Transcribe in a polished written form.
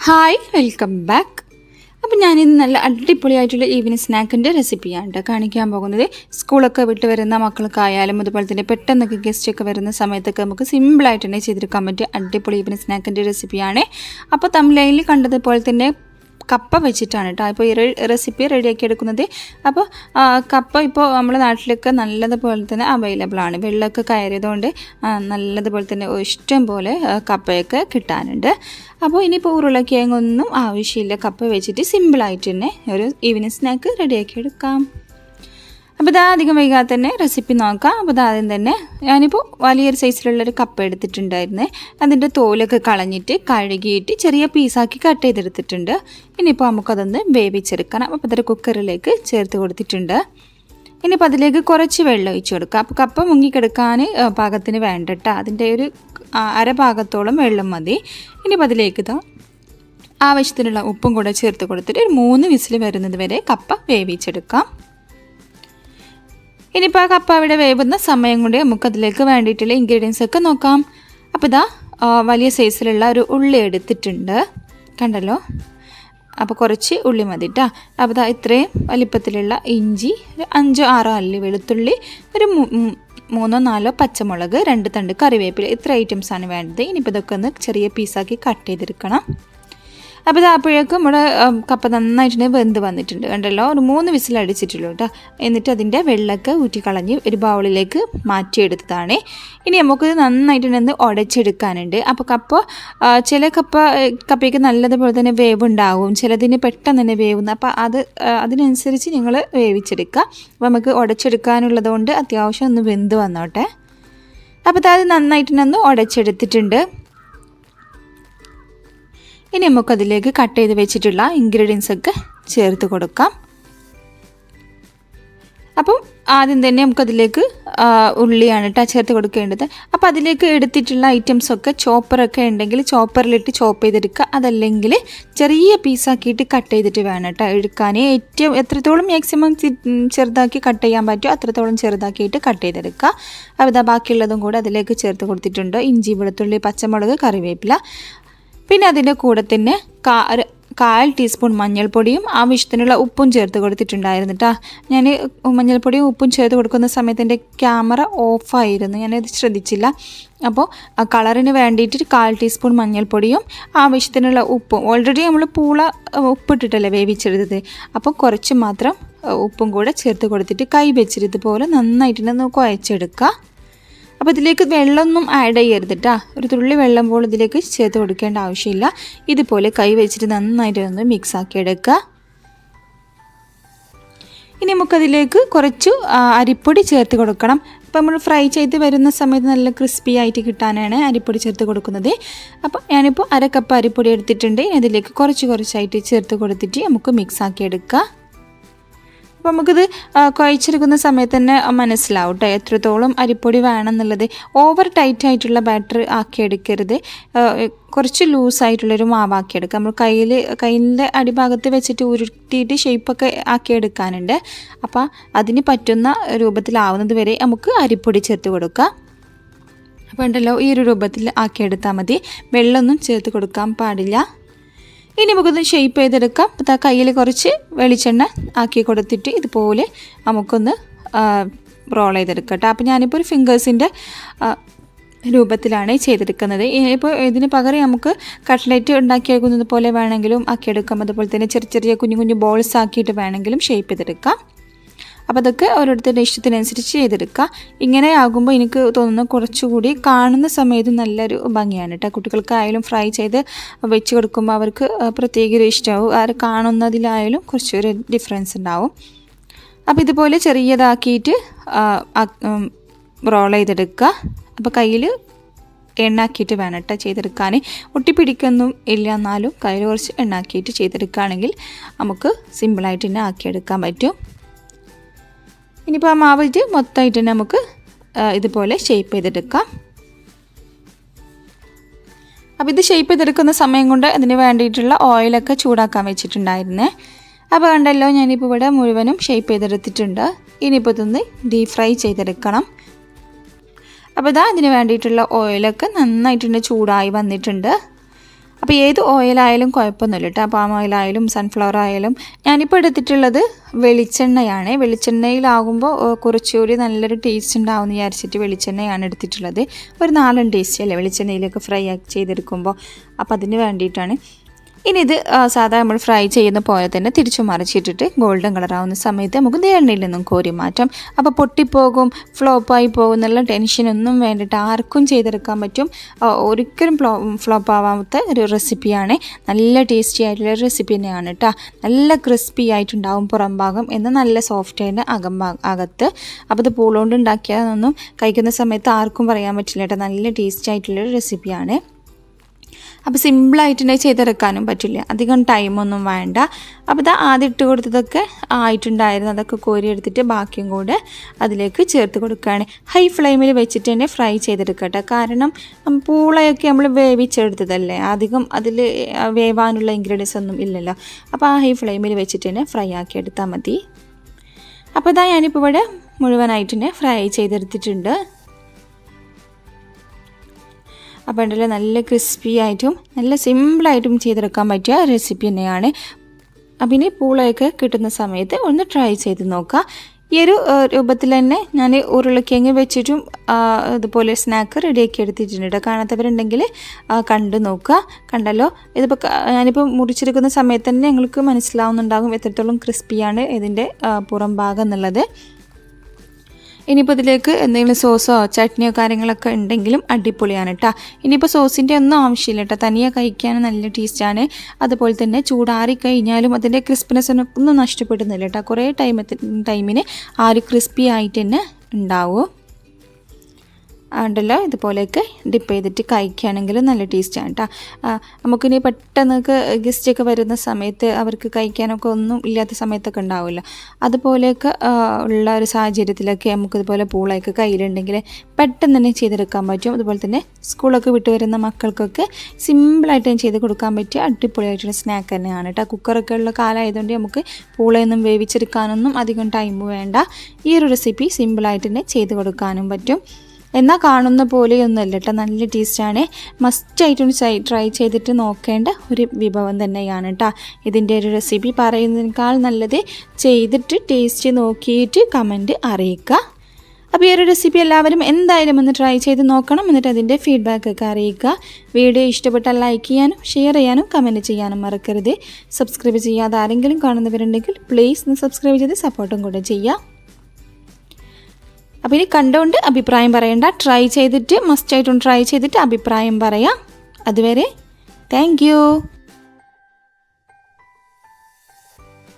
Hi welcome back. അപ്പോൾ ഞാനിന്ന് നല്ല അടിപൊളിയായിട്ടുള്ള ഈവനിങ് സ്നാക്കിൻ്റെ റെസിപ്പിയാണ് കാണിക്കാൻ പോകുന്നത്. സ്കൂളൊക്കെ വിട്ട് വരുന്ന മക്കൾക്കായാലും അതുപോലെ തന്നെ പെട്ടെന്നൊക്കെ ഗസ്റ്റൊക്കെ വരുന്ന സമയത്തൊക്കെ നമുക്ക് സിമ്പിളായിട്ട് തന്നെ ചെയ്തെടുക്കാൻ പറ്റിയ അടിപൊളി ഈവനിങ് സ്നാക്കിൻ്റെ റെസിപ്പിയാണ്. അപ്പോൾ തമിഴിൽ കണ്ടതുപോലെ തന്നെ കപ്പ വെച്ചിട്ടാണ് കേട്ടോ ഇപ്പോൾ ഈ റെസിപ്പി റെഡിയാക്കി എടുക്കുന്നത്. അപ്പോൾ കപ്പ ഇപ്പോൾ നമ്മുടെ നാട്ടിലൊക്കെ നല്ലതുപോലെ തന്നെ അവൈലബിൾ ആണ്. വെള്ളമൊക്കെ കയറിയതുകൊണ്ട് നല്ലതുപോലെ തന്നെ ഇഷ്ടം പോലെ കപ്പയൊക്കെ കിട്ടാനുണ്ട്. അപ്പോൾ ഇനിയിപ്പോൾ ഉരുളക്കിഴങ്ങൊന്നും ആവശ്യമില്ല. കപ്പ വെച്ചിട്ട് സിമ്പിളായിട്ട് തന്നെ ഒരു ഈവനിങ് സ്നാക്ക് റെഡിയാക്കി എടുക്കാം. അപ്പോൾ ഇതാ അധികം വൈകാതെ തന്നെ റെസിപ്പി നോക്കാം. അപ്പോൾ ആദ്യം തന്നെ ഞാനിപ്പോൾ വലിയൊരു സൈസിലുള്ളൊരു കപ്പ എടുത്തിട്ടുണ്ടായിരുന്നേ. അതിൻ്റെ തോലൊക്കെ കളഞ്ഞിട്ട് കഴുകിയിട്ട് ചെറിയ പീസാക്കി കട്ട് ചെയ്തെടുത്തിട്ടുണ്ട്. ഇനിയിപ്പോൾ നമുക്കതൊന്ന് വേവിച്ചെടുക്കണം. അപ്പോൾ അതൊരു കുക്കറിലേക്ക് ചേർത്ത് കൊടുത്തിട്ടുണ്ട്. ഇനിയിപ്പോൾ അതിലേക്ക് കുറച്ച് വെള്ളം ഒഴിച്ച് കൊടുക്കാം. അപ്പോൾ കപ്പ മുങ്ങിക്കിടക്കാൻ പാകത്തിന് വേണ്ടട്ടോ. അതിൻ്റെ ഒരു അരഭാഗത്തോളം വെള്ളം മതി. ഇനിയിപ്പോൾ അതിലേക്ക് ആവശ്യത്തിനുള്ള ഉപ്പും കൂടെ ചേർത്ത് കൊടുത്തിട്ട് ഒരു 3 വിസിൽ വരുന്നത് വരെ കപ്പ വേവിച്ചെടുക്കാം. ഇനിയിപ്പോൾ ആ കപ്പ അവിടെ വേവുന്ന സമയം കൊണ്ട് നമുക്കതിലേക്ക് വേണ്ടിയിട്ടുള്ള ഇൻഗ്രീഡിയൻസ് ഒക്കെ നോക്കാം. അപ്പോൾ ഇതാ വലിയ സൈസിലുള്ള ഒരു ഉള്ളി എടുത്തിട്ടുണ്ട്, കണ്ടല്ലോ. അപ്പോൾ കുറച്ച് ഉള്ളി മതി കേട്ടോ. അപ്പോൾ ഇതാ ഇത്രയും വലിപ്പത്തിലുള്ള ഇഞ്ചി, 5-6 അല്ലി വെളുത്തുള്ളി, ഒരു 3-4 പച്ചമുളക്, 2 തണ്ട് കറിവേപ്പില, ഇത്ര ഐറ്റംസാണ് വേണ്ടത്. ഇനിയിപ്പോൾ ഇതൊക്കെ ഒന്ന് ചെറിയ പീസാക്കി കട്ട് ചെയ്തെടുക്കണം. അപ്പോൾ ഇത് അപ്പോഴേക്കും നമ്മുടെ കപ്പ നന്നായിട്ട് വെന്ത് വന്നിട്ടുണ്ട്, കണ്ടല്ലോ. ഒരു 3 വിസിൽ അടിച്ചിട്ടുള്ളൂ കേട്ടോ. എന്നിട്ട് അതിൻ്റെ വെള്ളമൊക്കെ ഊറ്റിക്കളഞ്ഞ് ഒരു ബൗളിലേക്ക് മാറ്റിയെടുത്തതാണ്. ഇനി നമുക്കിത് നന്നായിട്ട് ഉടച്ചെടുക്കാനുണ്ട്. അപ്പോൾ ചില കപ്പയ്ക്ക് നല്ലതുപോലെ തന്നെ വേവ് ഉണ്ടാവും, ചിലതിന് പെട്ടെന്ന് തന്നെ വേവുന്നു. അപ്പോൾ അതിനനുസരിച്ച് നിങ്ങൾ വേവിച്ചെടുക്കുക. അപ്പോൾ നമുക്ക് ഉടച്ചെടുക്കാനുള്ളത് കൊണ്ട് അത്യാവശ്യം ഒന്ന് വെന്ത് വന്നോട്ടെ. അപ്പോൾ അത് നന്നായിട്ട് ഉടച്ചെടുത്തിട്ടുണ്ട്. ഇനി നമുക്കതിലേക്ക് കട്ട് ചെയ്ത് വെച്ചിട്ടുള്ള ഇൻഗ്രീഡിയൻസ് ഒക്കെ ചേർത്ത് കൊടുക്കാം. അപ്പം ആദ്യം തന്നെ നമുക്കതിലേക്ക് ഉള്ളിയാണ് കേട്ടോ ചേർത്ത് കൊടുക്കേണ്ടത്. അപ്പോൾ അതിലേക്ക് എടുത്തിട്ടുള്ള ഐറ്റംസൊക്കെ ചോപ്പറൊക്കെ ഉണ്ടെങ്കിൽ ചോപ്പറിലിട്ട് ചോപ്പ് ചെയ്തെടുക്കുക. അതല്ലെങ്കിൽ ചെറിയ പീസാക്കിയിട്ട് കട്ട് ചെയ്തിട്ട് വേണം കേട്ടോ എടുക്കാൻ. ഏറ്റവും എത്രത്തോളം മാക്സിമം ചെറുതാക്കി കട്ട് ചെയ്യാൻ പറ്റുമോ അത്രത്തോളം ചെറുതാക്കിയിട്ട് കട്ട് ചെയ്തെടുക്കുക. അപ്പോൾ ഇതാ ബാക്കിയുള്ളതും കൂടെ അതിലേക്ക് ചേർത്ത് കൊടുത്തിട്ടുണ്ട്. ഇഞ്ചി, വെളുത്തുള്ളി, പച്ചമുളക്, കറിവേപ്പില. പിന്നെ അതിൻ്റെ കൂടെ തന്നെ 1/4 ടീസ്പൂൺ മഞ്ഞൾപ്പൊടിയും ആവശ്യത്തിനുള്ള ഉപ്പും ചേർത്ത് കൊടുത്തിട്ടുണ്ടായിരുന്നു കേട്ടോ. ഞാൻ മഞ്ഞൾപ്പൊടിയും ഉപ്പും ചേർത്ത് കൊടുക്കുന്ന സമയത്ത് എൻ്റെ ക്യാമറ ഓഫായിരുന്നു, ഞാനത് ശ്രദ്ധിച്ചില്ല. അപ്പോൾ കളറിന് വേണ്ടിയിട്ട് 1/4 ടീസ്പൂൺ മഞ്ഞൾപ്പൊടിയും ആവശ്യത്തിനുള്ള ഉപ്പും. ഓൾറെഡി നമ്മൾ പൂള ഉപ്പിട്ടിട്ടല്ലേ വേവിച്ചെടുത്തത്. അപ്പോൾ കുറച്ച് മാത്രം ഉപ്പും കൂടെ ചേർത്ത് കൊടുത്തിട്ട് കൈ വെച്ചിരുതുപോലെ നന്നായിട്ട് കുഴച്ചെടുക്കുക. അപ്പോൾ ഇതിലേക്ക് വെള്ളമൊന്നും ആഡ് ചെയ്യരുത് കേട്ടോ. ഒരു തുള്ളി വെള്ളം പോലും ഇതിലേക്ക് ചേർത്ത് കൊടുക്കേണ്ട ആവശ്യമില്ല. ഇതുപോലെ കൈ വെച്ചിട്ട് നന്നായിട്ട് മിക്സ് ആക്കി എടുക്കുക. ഇനി നമുക്കതിലേക്ക് കുറച്ച് അരിപ്പൊടി ചേർത്ത് കൊടുക്കണം. അപ്പോൾ നമ്മൾ ഫ്രൈ ചെയ്ത് വരുന്ന സമയത്ത് നല്ല ക്രിസ്പി ആയിട്ട് കിട്ടാനാണ് അരിപ്പൊടി ചേർത്ത് കൊടുക്കുന്നത്. അപ്പോൾ ഞാനിപ്പോൾ 1/2 കപ്പ് അരിപ്പൊടി എടുത്തിട്ടുണ്ട്. അതിലേക്ക് കുറച്ചായിട്ട് ചേർത്ത് കൊടുത്തിട്ട് നമുക്ക് മിക്സ് ആക്കി എടുക്കുക. അപ്പോൾ നമുക്കിത് കുഴച്ചെടുക്കുന്ന സമയത്ത് തന്നെ മനസ്സിലാവും കേട്ടോ എത്രത്തോളം അരിപ്പൊടി വേണമെന്നുള്ളത്. ഓവർ ടൈറ്റായിട്ടുള്ള ബാറ്റർ ആക്കിയെടുക്കരുത്, കുറച്ച് ലൂസായിട്ടുള്ളൊരു മാവാക്കിയെടുക്കുക. നമ്മൾ കയ്യിൻ്റെ അടിഭാഗത്ത് വെച്ചിട്ട് ഉരുട്ടിയിട്ട് ഷേപ്പൊക്കെ ആക്കിയെടുക്കാനുണ്ട്. അപ്പോൾ അതിന് പറ്റുന്ന രൂപത്തിലാവുന്നത് വരെ നമുക്ക് അരിപ്പൊടി ചേർത്ത് കൊടുക്കുക. അപ്പോൾ ഉണ്ടല്ലോ ഈ ഒരു രൂപത്തിൽ ആക്കിയെടുത്താൽ മതി, വെള്ളമൊന്നും ചേർത്ത് കൊടുക്കാൻ പാടില്ല. ഇനി നമുക്കൊന്ന് ഷേപ്പ് ചെയ്തെടുക്കാം. അപ്പോൾ കയ്യിൽ കുറച്ച് വെളിച്ചെണ്ണ ആക്കി കൊടുത്തിട്ട് ഇതുപോലെ നമുക്കൊന്ന് റോൾ ചെയ്തെടുക്കാം കേട്ടോ. അപ്പോൾ ഞാനിപ്പോൾ ഒരു ഫിംഗേഴ്സിൻ്റെ രൂപത്തിലാണ് ചെയ്തെടുക്കുന്നത്. ഇപ്പോൾ ഇതിന് പകരം നമുക്ക് കട്ട്ലറ്റ് ഉണ്ടാക്കിയെടുക്കുന്നത് പോലെ വേണമെങ്കിലും ആക്കിയെടുക്കാം. അതുപോലെ തന്നെ ചെറിയ കുഞ്ഞു ബോൾസ് ആക്കിയിട്ട് വേണമെങ്കിലും ഷേപ്പ് ചെയ്തെടുക്കാം. അപ്പോൾ അതൊക്കെ ഓരോരുത്തരുടെ ഇഷ്ടത്തിനനുസരിച്ച് ചെയ്തെടുക്കുക. ഇങ്ങനെ ആകുമ്പോൾ എനിക്ക് തോന്നുന്നു കുറച്ചുകൂടി കാണുന്ന സമയത്ത് നല്ലൊരു ഭംഗിയാണ് കേട്ടോ. കുട്ടികൾക്കായാലും ഫ്രൈ ചെയ്ത് വെച്ച് കൊടുക്കുമ്പോൾ അവർക്ക് പ്രത്യേക ഒരു ഇഷ്ടമാവും. ആര് കാണുന്നതിലായാലും കുറച്ചൊരു ഡിഫറൻസ് ഉണ്ടാവും. അപ്പോൾ ഇതുപോലെ ചെറിയതാക്കിയിട്ട് റോൾ ചെയ്തെടുക്കുക. അപ്പോൾ കയ്യിൽ എണ്ണാക്കിയിട്ട് വേണം കേട്ടോ ചെയ്തെടുക്കാൻ. ഒട്ടിപ്പിടിക്കൊന്നും ഇല്ല, എന്നാലും കയ്യിൽ കുറച്ച് എണ്ണാക്കിയിട്ട് ചെയ്തെടുക്കുകയാണെങ്കിൽ നമുക്ക് സിമ്പിളായിട്ട് തന്നെ ആക്കിയെടുക്കാൻ പറ്റും. ഇനിയിപ്പോൾ ആ മാവിട്ട് മൊത്തമായിട്ട് നമുക്ക് ഇതുപോലെ ഷേപ്പ് ചെയ്തെടുക്കാം. അപ്പോൾ ഇത് ഷേപ്പ് ചെയ്തെടുക്കുന്ന സമയം കൊണ്ട് അതിന് വേണ്ടിയിട്ടുള്ള ഓയിലൊക്കെ ചൂടാക്കാൻ വെച്ചിട്ടുണ്ടായിരുന്നേ. അപ്പോൾ കണ്ടല്ലോ ഞാനിപ്പോൾ ഇവിടെ മുഴുവനും ഷേപ്പ് ചെയ്തെടുത്തിട്ടുണ്ട്. ഇനിയിപ്പോൾ ഇതൊന്ന് ഡീപ് ഫ്രൈ ചെയ്തെടുക്കണം. അപ്പോൾ ഇതാ ഇതിന് വേണ്ടിയിട്ടുള്ള ഓയിലൊക്കെ നന്നായിട്ടുണ്ട് ചൂടായി വന്നിട്ടുണ്ട്. അപ്പോൾ ഏത് ഓയിലായാലും കുഴപ്പമൊന്നുമില്ല കേട്ടോ. പാം ഓയിലായാലും സൺഫ്ലവർ ആയാലും. ഞാനിപ്പോൾ എടുത്തിട്ടുള്ളത് വെളിച്ചെണ്ണയാണ്. വെളിച്ചെണ്ണയിലാകുമ്പോൾ കുറച്ചുകൂടി നല്ലൊരു ടേസ്റ്റ് ഉണ്ടാവും എന്ന് വിചാരിച്ചിട്ട് വെളിച്ചെണ്ണയാണ് എടുത്തിട്ടുള്ളത്. ഒരു നാടൻ ടേസ്റ്റ് അല്ലേ വെളിച്ചെണ്ണയിലൊക്കെ ഫ്രൈ ചെയ്തെടുക്കുമ്പോൾ. അപ്പോൾ അതിന് വേണ്ടിയിട്ടാണ്. ഇനി ഇത് സാധാരണ നമ്മൾ ഫ്രൈ ചെയ്യുന്ന പോലെ തന്നെ തിരിച്ചു മറിച്ചിട്ടിട്ട് ഗോൾഡൻ കളറാവുന്ന സമയത്ത് നമുക്ക് എണ്ണയിൽ നിന്നും കോരി മാറ്റാം. അപ്പോൾ പൊട്ടിപ്പോകും, ഫ്ലോപ്പായി പോകും എന്നുള്ള ടെൻഷനൊന്നും വേണ്ടിയിട്ട് ആർക്കും ചെയ്തെടുക്കാൻ പറ്റും. ഒരിക്കലും ഫ്ലോപ്പ് ആവാത്ത ഒരു റെസിപ്പിയാണ്. നല്ല ടേസ്റ്റി ആയിട്ടുള്ള റെസിപ്പി തന്നെയാണ് കേട്ടോ. നല്ല ക്രിസ്പി ആയിട്ടുണ്ടാവും പുറം ഭാഗം, എന്നാൽ നല്ല സോഫ്റ്റ് ആയിട്ട് അകത്ത്. അപ്പോൾ ഇത് പൂളുകൊണ്ട് ഉണ്ടാക്കിയതൊന്നും കഴിക്കുന്ന സമയത്ത് ആർക്കും പറയാൻ പറ്റില്ല കേട്ടോ. നല്ല ടേസ്റ്റി ആയിട്ടുള്ളൊരു റെസിപ്പിയാണ്. അപ്പോൾ സിമ്പിളായിട്ട് തന്നെ ചെയ്തെടുക്കാനും പറ്റില്ല, അധികം ടൈമൊന്നും വേണ്ട. അപ്പോൾ ഇത് ആദ്യം ഇട്ട് കൊടുത്തതൊക്കെ ആയിട്ടുണ്ടായിരുന്നു, അതൊക്കെ കോരി എടുത്തിട്ട് ബാക്കിയും കൂടെ അതിലേക്ക് ചേർത്ത് കൊടുക്കുകയാണ്. ഹൈ ഫ്ലെയിമിൽ വെച്ചിട്ട് തന്നെ ഫ്രൈ ചെയ്തെടുക്കട്ടെ. കാരണം പൂളയൊക്കെ നമ്മൾ വേവിച്ചെടുത്തതല്ലേ, അധികം അതിൽ വേവാനുള്ള ഇൻഗ്രീഡിയൻസ് ഒന്നും ഇല്ലല്ലോ. അപ്പോൾ ആ ഹൈ ഫ്ലെയിമിൽ വെച്ചിട്ട് തന്നെ ഫ്രൈ ആക്കി എടുത്താൽ മതി. അപ്പോൾ ഇതാ ഞാനിപ്പോൾ ഇവിടെ മുഴുവനായിട്ട് തന്നെ ഫ്രൈ ചെയ്തെടുത്തിട്ടുണ്ട്. അപ്പോൾ ഉണ്ടല്ലോ നല്ല ക്രിസ്പി ആയിട്ടും നല്ല സിമ്പിളായിട്ടും ചെയ്തെടുക്കാൻ പറ്റിയ റെസിപ്പി തന്നെയാണ്. അപ്പം ഇനി പൂളയൊക്കെ കിട്ടുന്ന സമയത്ത് ഒന്ന് ട്രൈ ചെയ്ത് നോക്കുക. ഈ ഒരു രൂപത്തിൽ തന്നെ ഞാൻ ഉരുളക്കിഴങ്ങ് വെച്ചിട്ടും ഇതുപോലെ സ്നാക്ക് റെഡിയാക്കി എടുത്തിട്ടുണ്ട്. കാണാത്തവരുണ്ടെങ്കിൽ കണ്ടു നോക്കുക. കണ്ടല്ലോ, ഇതിപ്പോൾ ഞാനിപ്പോൾ മുറിച്ചെടുക്കുന്ന സമയത്ത് തന്നെ ഞങ്ങൾക്ക് മനസ്സിലാവുന്നുണ്ടാകും എത്രത്തോളം ക്രിസ്പിയാണ് ഇതിൻ്റെ പുറം ഭാഗം എന്നുള്ളത്. ഇനിയിപ്പോൾ ഇതിലേക്ക് എന്തെങ്കിലും സോസോ ചട്നിയോ കാര്യങ്ങളൊക്കെ ഉണ്ടെങ്കിലും അടിപൊളിയാണ് കേട്ടോ. ഇനിയിപ്പോൾ സോസിൻ്റെ ഒന്നും ആവശ്യമില്ല കേട്ടോ, തനിയെ കഴിക്കാൻ നല്ല ടേസ്റ്റാണ്. അതുപോലെ തന്നെ ചൂടാറി കഴിഞ്ഞാലും അതിൻ്റെ ക്രിസ്പിനെസ് ഒന്നും നഷ്ടപ്പെടുന്നില്ല കേട്ടോ. കുറേ ടൈമിന് ആ ഒരു ക്രിസ്പി ആയിട്ട് തന്നെ ഉണ്ടാവും. ഉണ്ടല്ലോ, ഇതുപോലെയൊക്കെ ഡിപ്പ് ചെയ്തിട്ട് കഴിക്കുകയാണെങ്കിലും നല്ല ടേസ്റ്റാണ് കേട്ടോ. നമുക്കിനി പെട്ടെന്നൊക്കെ ഗസ്റ്റൊക്കെ വരുന്ന സമയത്ത് അവർക്ക് കഴിക്കാനൊക്കെ ഒന്നും ഇല്ലാത്ത സമയത്തൊക്കെ ഉണ്ടാവില്ല, അതുപോലെയൊക്കെ ഉള്ള ഒരു സാഹചര്യത്തിലൊക്കെ നമുക്കിതുപോലെ പൂളയൊക്കെ കയ്യിലുണ്ടെങ്കിൽ പെട്ടെന്ന് തന്നെ ചെയ്തെടുക്കാൻ പറ്റും. അതുപോലെ തന്നെ സ്കൂളൊക്കെ വിട്ട് വരുന്ന മക്കൾക്കൊക്കെ സിമ്പിളായിട്ട് ചെയ്ത് കൊടുക്കാൻ പറ്റിയ അടിപൊളിയായിട്ടുള്ള സ്നാക്ക് തന്നെയാണ് കേട്ടോ. കുക്കറൊക്കെ ഉള്ള കാലമായതുകൊണ്ട് നമുക്ക് പൂളയൊന്നും വേവിച്ചെടുക്കാനൊന്നും അധികം ടൈം വേണ്ട. ഈ ഒരു റെസിപ്പി സിമ്പിളായിട്ട് തന്നെ ചെയ്ത് കൊടുക്കാനും പറ്റും. എന്നാൽ കാണുന്ന പോലെയൊന്നുമല്ല കേട്ടോ, നല്ല ടേസ്റ്റാണ്. മസ്റ്റായിട്ടും ട്രൈ ചെയ്തിട്ട് നോക്കേണ്ട ഒരു വിഭവം തന്നെയാണ് കേട്ടോ. ഇതിൻ്റെ ഒരു റെസിപ്പി പറയുന്നതിനേക്കാൾ നല്ലത് ചെയ്തിട്ട് ടേസ്റ്റ് നോക്കിയിട്ട് കമൻറ്റ് അറിയിക്കുക. അപ്പോൾ ഈ ഒരു റെസിപ്പി എല്ലാവരും എന്തായാലും ഒന്ന് ട്രൈ ചെയ്ത് നോക്കണം. എന്നിട്ട് അതിൻ്റെ ഫീഡ്ബാക്കൊക്കെ അറിയിക്കുക. വീഡിയോ ഇഷ്ടപ്പെട്ടാൽ ലൈക്ക് ചെയ്യാനും ഷെയർ ചെയ്യാനും കമൻറ്റ് ചെയ്യാനും മറക്കരുത്. സബ്സ്ക്രൈബ് ചെയ്യാതെ ആരെങ്കിലും കാണുന്നവരുണ്ടെങ്കിൽ പ്ലീസ് ഒന്ന് സബ്സ്ക്രൈബ് ചെയ്ത് സപ്പോർട്ടും കൂടെ ചെയ്യുക. അപ്പോൾ ഇനി കണ്ടുകൊണ്ട് അഭിപ്രായം പറയണ്ട, ട്രൈ ചെയ്തിട്ട് മസ്റ്റായിട്ടും ട്രൈ ചെയ്തിട്ട് അഭിപ്രായം പറയാം. അതുവരെ താങ്ക് യു.